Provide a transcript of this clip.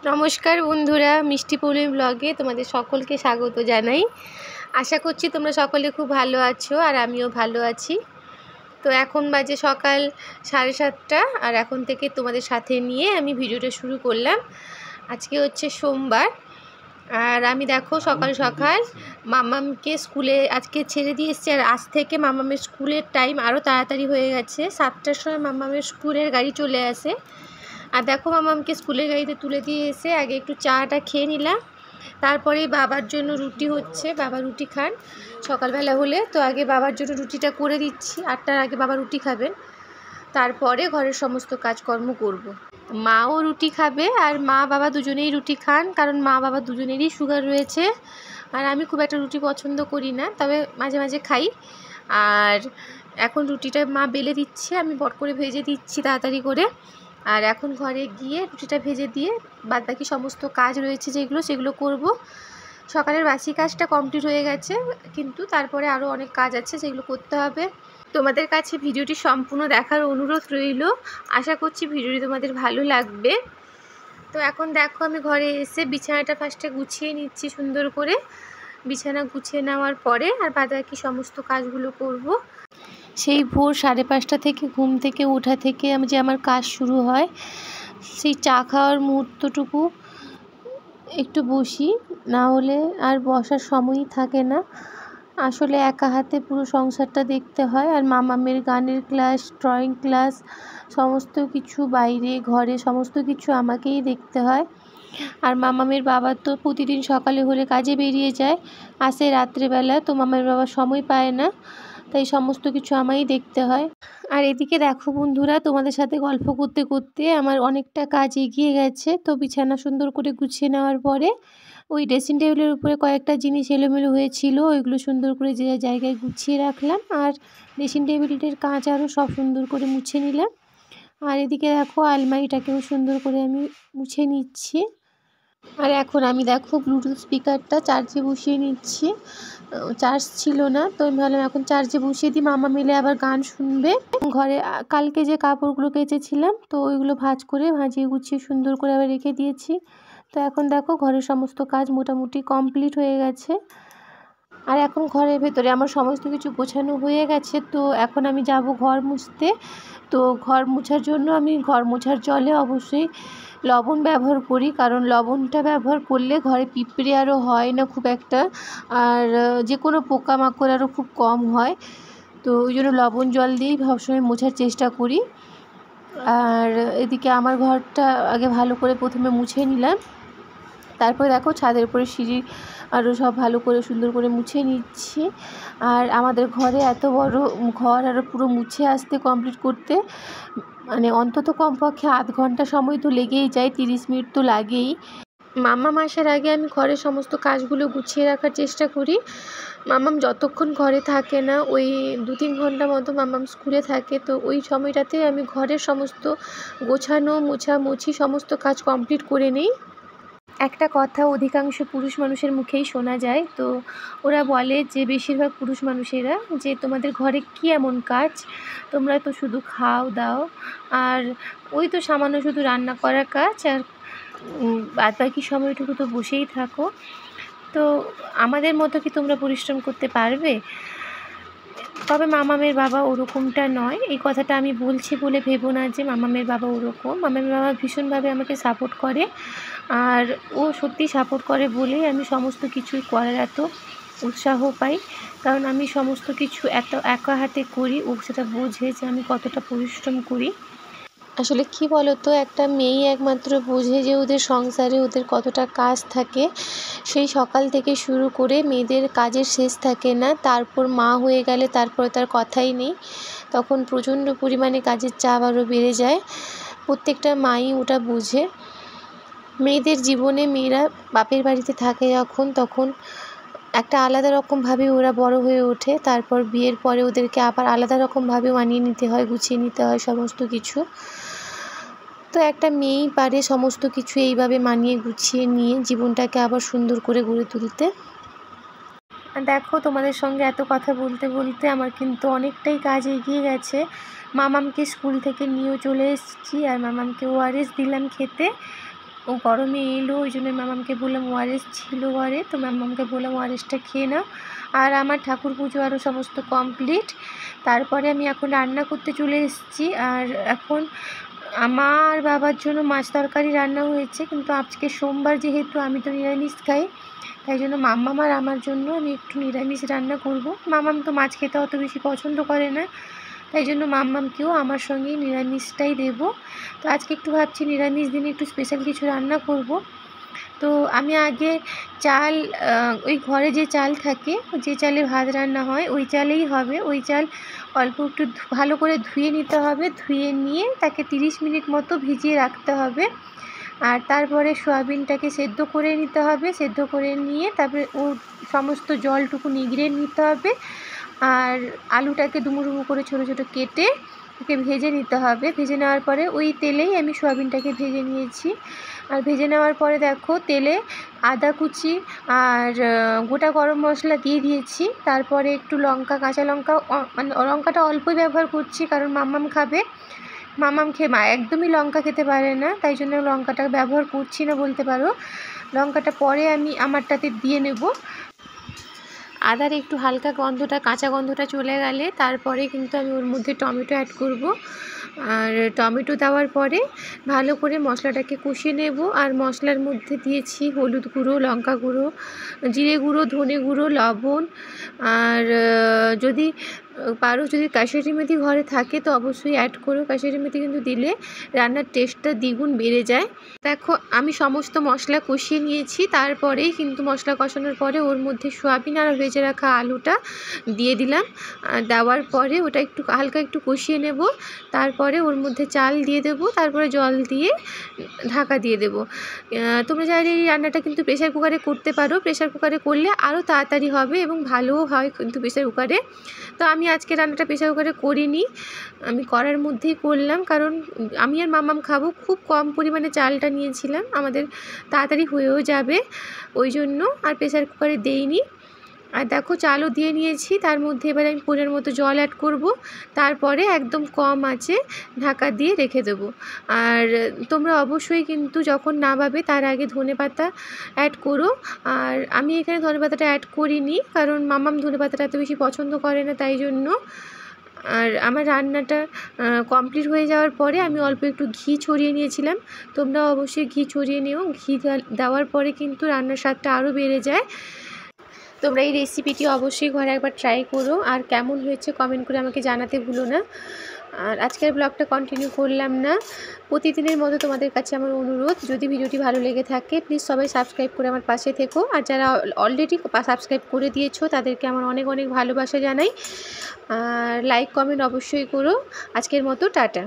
নমস্কার বন্ধুরা, মিষ্টি পৌলমী ব্লগে তোমাদের সকলকে স্বাগত জানাই। আশা করছি তোমরা সকলে খুব ভালো আছো আর আমিও ভালো আছি। তো এখন বাজে সকাল 7:30 আর এখন থেকে তোমাদের সাথে নিয়ে আমি ভিডিওটা শুরু করলাম। আজকে হচ্ছে সোমবার আর আমি দেখো সকাল সকাল মামামকে স্কুলে আজকে ছেড়ে দিয়ে এসেছি। আর আজ থেকে মামামের স্কুলের টাইম আরও তাড়াতাড়ি হয়ে গেছে। 7টার সময় মামামের স্কুলের গাড়ি চলে আসে। আর দেখো মামামকে স্কুলের গাড়িতে তুলে দিয়ে এসে আগে একটু চাটা খেয়ে নিলাম। তারপরে বাবার জন্য রুটি হচ্ছে, বাবা রুটি খান সকালবেলা হলে, তো আগে বাবার জন্য রুটিটা করে দিচ্ছি। 8টার আগে বাবা রুটি খাবেন, তারপরে ঘরের সমস্ত কাজকর্ম করব। মাও রুটি খাবে আর মা বাবা দুজনেই রুটি খান, কারণ মা বাবা দুজনেরই সুগার রয়েছে। আর আমি খুব একটা রুটি পছন্দ করি না, তবে মাঝে মাঝে খাই। আর এখন রুটিটা মা বেলে দিচ্ছে, আমি বট করে ভেজে দিচ্ছি তাড়াতাড়ি করে। আর এখন ঘরে গিয়ে রুটিটা ভেজে দিয়ে বাদবাকি সমস্ত কাজ রয়েছে যেগুলো, সেগুলো করব। সকালের বাসি কাজটা কমপ্লিট হয়ে গেছে, কিন্তু তারপরে আরও অনেক কাজ আছে যেগুলো করতে হবে। তোমাদের কাছে ভিডিওটি সম্পূর্ণ দেখার অনুরোধ রইল। আশা করছি ভিডিওটি তোমাদের ভালো লাগবে। তো এখন দেখো আমি ঘরে এসে বিছানাটা ফার্স্টে গুছিয়ে নিচ্ছি সুন্দর করে। বিছানা গুছিয়ে নেওয়ার পরে আর বাদবাকি সমস্ত কাজগুলো করব। সেই ভোর 5:30 থেকে ঘুম থেকে ওঠা থেকে যে আমার কাজ শুরু হয়, সেই চা খাওয়ার মুহূর্তটুকু একটু বসি, না হলে আর বসার সময়ই থাকে না। আসলে একা হাতে পুরো সংসারটা দেখতে হয়। আর মামামের গানের ক্লাস, ড্রয়িং ক্লাস, সমস্ত কিছু বাইরে ঘরে সমস্ত কিছু আমাকেই দেখতে হয়। আর মামামের বাবা তো প্রতিদিন সকালে হলে কাজে বেরিয়ে যায়, আসে রাত্রেবেলা, তো মামামের বাবা সময় পায় না, তাই সমস্ত কিছু আমারই দেখতে হয়। আর এদিকে দেখো বন্ধুরা, তোমাদের সাথে গল্প করতে করতে আমার অনেকটা কাজ এগিয়ে গেছে। তো বিছানা সুন্দর করে গুছিয়ে নেওয়ার পরে ওই ড্রেসিং টেবিলের উপরে কয়েকটা জিনিস এলোমেলো হয়েছিল, ওইগুলো সুন্দর করে যে জায়গায় গুছিয়ে রাখলাম। আর ড্রেসিং টেবিলটির কাঁচ আরও সব সুন্দর করে মুছে নিলাম। আর এদিকে দেখো আলমারিটাকেও সুন্দর করে আমি মুছে নিচ্ছি। আর এখন আমি দেখো ব্লুটুথ স্পিকারটা চার্জে বসিয়ে নিচ্ছি। চার্জ ছিল না, তো আমি ভাবলাম এখন চার্জে বসিয়ে দিই, মামা মিলে আবার গান শুনবে। ঘরে কালকে যে কাপড়গুলো কেচেছিলাম, তো ওইগুলো ভাঁজ করে ভাঁজিয়ে গুছিয়ে সুন্দর করে আবার রেখে দিয়েছি। তো এখন দেখো ঘরের সমস্ত কাজ মোটামুটি কমপ্লিট হয়ে গেছে। আর এখন ঘরের ভেতরে আমার সমস্ত কিছু গোছানো হয়ে গেছে। তো এখন আমি যাব ঘর মুছতে। তো ঘর মোছার জন্য আমি ঘর মোছার জলে অবশ্যই লবণ ব্যবহার করি, কারণ লবণটা ব্যবহার করলে ঘরে পিঁপড়ে আরও হয় না খুব একটা, আর যে কোনো পোকামাকড় আরও খুব কম হয়। তো ওই জন্য লবণ জল দিয়েই সবসময় মোছার চেষ্টা করি। আর এদিকে আমার ঘরটা আগে ভালো করে প্রথমে মুছে নিলাম, তারপরে দেখো ছাদের উপরে সিঁড়ি আরও সব ভালো করে সুন্দর করে মুছে নিচ্ছি। আর আমাদের ঘরে এত বড় ঘর, আরও পুরো মুছে আসতে কমপ্লিট করতে মানে অন্তত কমপক্ষে আধ ঘন্টা সময় তো লেগেই যায়, 30 মিনিট তো লাগেই। মামাম আসার আগে আমি ঘরের সমস্ত কাজগুলো গুছিয়ে রাখার চেষ্টা করি। মামাম যতক্ষণ ঘরে থাকে না, ওই 2-3 ঘন্টা মতো মামাম স্কুলে থাকে, তো ওই সময়টাতে আমি ঘরের সমস্ত গোছানো মোছামুছি সমস্ত কাজ কমপ্লিট করে নিই। একটা কথা অধিকাংশ পুরুষ মানুষের মুখেই শোনা যায়, তো ওরা বলে যে বেশিরভাগ পুরুষ মানুষেরা যে তোমাদের ঘরে কী এমন কাজ, তোমরা তো শুধু খাও দাও, আর ওই তো সামান্য শুধু রান্না করার কাজ, আর বাদ বাকি সময়টুকু তো বসেই থাকো। তো আমাদের মতো কি তোমরা পরিশ্রম করতে পারবে? তবে মামামের বাবা ওরকমটা নয়, এই কথাটা আমি বলছি বলে ভেবো না যে মামামের বাবা ওরকম। মামামের বাবা ভীষণভাবে আমাকে সাপোর্ট করে, আর ও সত্যি সাপোর্ট করে বলেই আমি সমস্ত কিছুই করার এত উৎসাহ পাই, কারণ আমি সমস্ত কিছু এত একা হাতে করি। ও সেটা বোঝে যে আমি কতটা পরিশ্রম করি। আসলে কি বলো তো, একটা মেয়েই একমাত্র বোঝে যে ওদের সংসারে ওদের কতটা কাজ থাকে। সেই সকাল থেকে শুরু করে মেয়েদের কাজের শেষ থাকে না। তারপর মা হয়ে গেলে তারপরে তার কথাই নেই, তখন প্রচণ্ড পরিমাণে কাজের চাপ আরও বেড়ে যায়। প্রত্যেকটা মাই ওটা বোঝে। মেয়েদের জীবনে মেয়েরা বাপের বাড়িতে থাকে যখন, তখন একটা আলাদা রকমভাবে ওরা বড় হয়ে ওঠে। তারপর বিয়ের পরে ওদেরকে আবার আলাদা রকমভাবে মানিয়ে নিতে হয়, গুছিয়ে নিতে হয় সমস্ত কিছু। তো একটা মেয়েই পারে সমস্ত কিছু এইভাবে মানিয়ে গুছিয়ে নিয়ে জীবনটাকে আবার সুন্দর করে গড়ে তুলতে। দেখো তোমাদের সঙ্গে এত কথা বলতে বলতে আমার কিন্তু অনেকটাই কাজ এগিয়ে গেছে। মামামকে স্কুল থেকে নিয়েও চলে এসেছি, আর মামামকে ওআরএস দিলাম খেতে। ও গরমে এলো, ওই জন্য মামামকে বললাম ওআরএস ছিল ঘরে, তো মামামকে বললাম ওআরএসটা খেয়ে নাও। আর আমার ঠাকুর পুজো আরও সমস্ত কমপ্লিট। তারপরে আমি এখন রান্না করতে চলে এসেছি। আর এখন আমার বাবার জন্য মাছ তরকারি রান্না হয়েছে, কিন্তু আজকে সোমবার যেহেতু আমি তো নিরামিষ খাই, তাই জন্য মাম্মাম আর আমার জন্য আমি একটু নিরামিষ রান্না করব। মাম্মাম তো মাছ খেতে অত বেশি পছন্দ করে না, তাই জন্য মাম্মামকেও আমার সঙ্গে নিরামিষটাই দেব। তো আজকে একটু ভাবছি নিরামিষ দিনে একটু স্পেশাল কিছু রান্না করব। তো আমি আগে চাল, ওই ঘরে যে চাল থাকে, যে চালে ভাত রান্না হয় ওই চালেই হবে। ওই চাল অল্প একটু ভালো করে ধুয়ে নিতে হবে, ধুয়ে নিয়ে তাকে 30 মিনিট মতো ভিজিয়ে রাখতে হবে। আর তারপরে সয়াবিনটাকে সেদ্ধ করে নিতে হবে, সেদ্ধ করে নিয়ে তারপরে ওর সমস্ত জলটুকু নিগড়ে নিতে হবে। আর আলুটাকে ডুমো ডুমো করে ছোটো ছোটো কেটে ওকে ভেজে নিতে হবে। ভেজে নেওয়ার পরে ওই তেলেই আমি সয়াবিনটাকে ভেজে নিয়েছি। আর ভেজে নেওয়ার পরে দেখো তেলে আদা কুচি আর গোটা গরম মশলা দিয়ে দিয়েছি। তারপরে একটু লঙ্কা, কাঁচা লঙ্কা, মানে লঙ্কাটা অল্পই ব্যবহার করছি, কারণ মাম্মাম খাবে। মাম্মাম একদমই লঙ্কা খেতে পারে না, তাই জন্য লঙ্কাটা ব্যবহার করছি না বলতে পারো। লঙ্কাটা পরে আমি আমারটাতে দিয়ে নেব। আদার একটু হালকা গন্ধটা, কাঁচা গন্ধটা চলে গেলে তারপরে কিন্তু আমি ওর মধ্যে টমেটো অ্যাড করব। আর টমেটো দেওয়ার পরে ভালো করে মশলাটাকে কষিয়ে নেব। আর মশলার মধ্যে দিয়েছি হলুদ গুঁড়ো, লঙ্কা গুঁড়ো, জিরে গুঁড়ো, ধনে গুঁড়ো, লবণ। আর যদি পারো, যদি কাসুরি মেথি ঘরে থাকে তো অবশ্যই অ্যাড করো। কাসুরি মেথি কিন্তু দিলে রান্নার টেস্টটা দ্বিগুণ বেড়ে যায়। দেখো আমি সমস্ত মশলা কষিয়ে নিয়েছি, তারপরেই কিন্তু মশলা কষানোর পরে ওর মধ্যে সয়াবিন আর ভেজে রাখা আলুটা দিয়ে দিলাম। দেওয়ার পরে ওটা একটু হালকা একটু কষিয়ে নেব। তারপরে ওর মধ্যে চাল দিয়ে দেব, তারপরে জল দিয়ে ঢাকা দিয়ে দেব। তোমরা চাইলে এই রান্নাটা কিন্তু প্রেসার কুকারে করতে পারো। প্রেসার কুকারে করলে আরও তাড়াতাড়ি হবে এবং ভালোও হয় কিন্তু প্রেসার কুকারে। তো আমি আজকে রান্নাটা প্রেসার কুকারে করিনি, আমি করার মধ্যেই করলাম, কারণ আমি আর মাম্মাম খাবো। খুব কম পরিমাণে চালটা নিয়েছিলাম, আমাদের তাড়াতাড়ি হয়েও যাবে, ওই জন্য আর প্রেসার কুকারে দেইনি। আর দেখো চালও দিয়ে নিয়েছি, তার মধ্যে এবার আমি পরিমাণ মতো জল অ্যাড করব। তারপরে একদম কম আঁচে ঢাকা দিয়ে রেখে দেবো। আর তোমরা অবশ্যই কিন্তু যখন নামাবে তার আগে ধনেপাতা অ্যাড করো। আর আমি এখানে ধনেপাতাটা অ্যাড করিনি, কারণ মাম্মাম ধনেপাতাটা এত বেশি পছন্দ করে না, তাই জন্য। আর আমার রান্নাটা কমপ্লিট হয়ে যাওয়ার পরে আমি অল্প একটু ঘি ছড়িয়ে নিয়েছিলাম। তোমরা অবশ্যই ঘি ছড়িয়ে নিও, ঘি দেওয়ার পরে কিন্তু রান্নার স্বাদটা আরও বেড়ে যায়। তোমরা এই রেসিপিটি অবশ্যই ঘরে একবার ট্রাই করো, আর কেমন হয়েছে কমেন্ট করে আমাকে জানাতে ভুলো না। আর আজকের ব্লগটা কন্টিনিউ করলাম না, প্রতিদিনের মতো তোমাদের কাছে আমার অনুরোধ, যদি ভিডিওটি ভালো লেগে থাকে প্লিজ সবাই সাবস্ক্রাইব করে আমার পাশে থেকো। আর যারা অলরেডি সাবস্ক্রাইব করে দিয়েছো তাদেরকে আমার অনেক অনেক ভালোবাসা জানাই। আর লাইক কমেন্ট অবশ্যই করো। আজকের মতো টাটা।